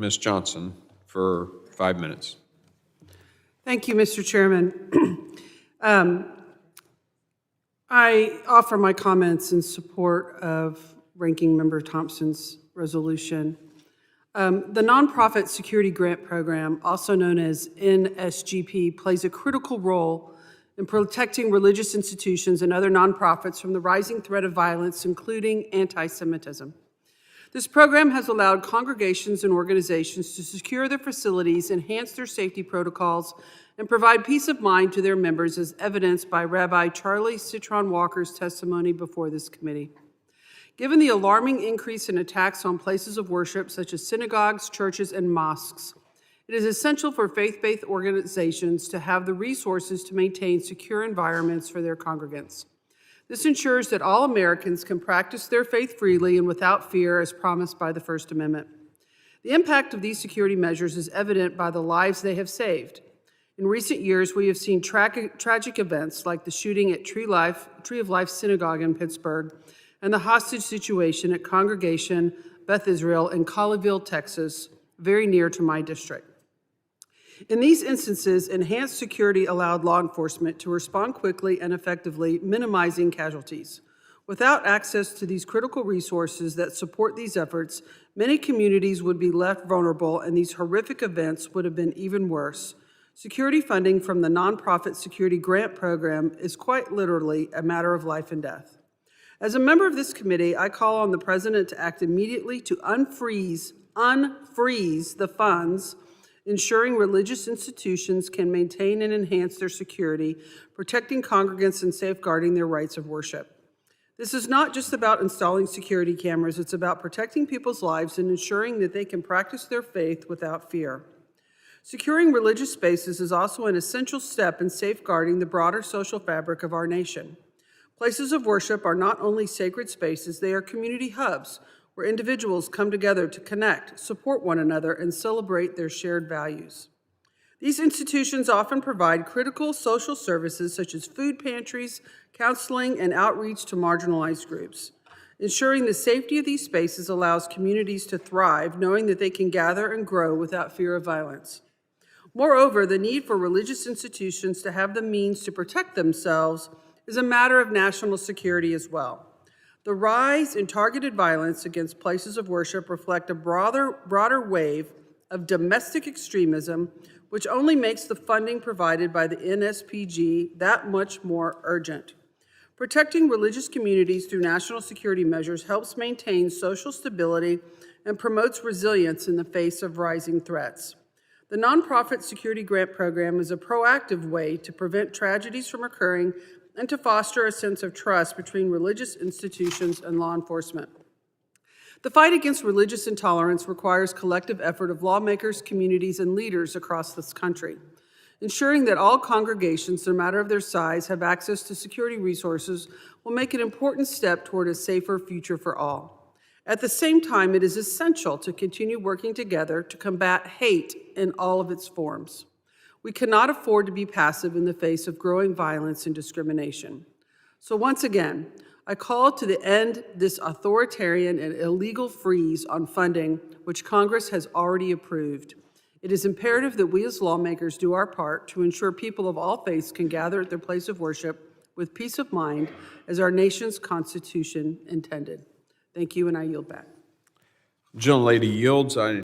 Ms. Johnson for 5 minutes. Thank you, Mr. Chairman. I offer my comments in support of Ranking Member Thompson's resolution. The Nonprofit Security Grant Program, also known as NSGP, plays a critical role in protecting religious institutions and other nonprofits from the rising threat of violence, including anti-Semitism. This program has allowed congregations and organizations to secure their facilities, enhance their safety protocols, and provide peace of mind to their members, as evidenced by Rabbi Charlie Citron Walker's testimony before this committee. Given the alarming increase in attacks on places of worship such as synagogues, churches, and mosques, it is essential for faith-based organizations to have the resources to maintain secure environments for their congregants. This ensures that all Americans can practice their faith freely and without fear, as promised by the First Amendment. The impact of these security measures is evident by the lives they have saved. In recent years, we have seen tragic events like the shooting at Tree of Life Synagogue in Pittsburgh and the hostage situation at Congregation Beth Israel in Colleyville, Texas, very near to my district. In these instances, enhanced security allowed law enforcement to respond quickly and effectively, minimizing casualties. Without access to these critical resources that support these efforts, many communities would be left vulnerable, and these horrific events would have been even worse. Security funding from the Nonprofit Security Grant Program is quite literally a matter of life and death. As a member of this committee, I call on the President to act immediately to unfreeze the funds, ensuring religious institutions can maintain and enhance their security, protecting congregants and safeguarding their rights of worship. This is not just about installing security cameras, it's about protecting people's lives and ensuring that they can practice their faith without fear. Securing religious spaces is also an essential step in safeguarding the broader social fabric of our nation. Places of worship are not only sacred spaces, they are community hubs where individuals come together to connect, support one another, and celebrate their shared values. These institutions often provide critical social services such as food pantries, counseling, and outreach to marginalized groups. Ensuring the safety of these spaces allows communities to thrive, knowing that they can gather and grow without fear of violence. Moreover, the need for religious institutions to have the means to protect themselves is a matter of national security as well. The rise in targeted violence against places of worship reflect a broader wave of domestic extremism, which only makes the funding provided by the NSPG that much more urgent. Protecting religious communities through national security measures helps maintain social stability and promotes resilience in the face of rising threats. The Nonprofit Security Grant Program is a proactive way to prevent tragedies from occurring and to foster a sense of trust between religious institutions and law enforcement. The fight against religious intolerance requires collective effort of lawmakers, communities, and leaders across this country. Ensuring that all congregations, no matter of their size, have access to security resources will make an important step toward a safer future for all. At the same time, it is essential to continue working together to combat hate in all of its forms. We cannot afford to be passive in the face of growing violence and discrimination. So once again, I call to end this authoritarian and illegal freeze on funding, which Congress has already approved. It is imperative that we as lawmakers do our part to ensure people of all faiths can gather at their place of worship with peace of mind as our nation's Constitution intended. Thank you, and I yield back. Gentlelady yields.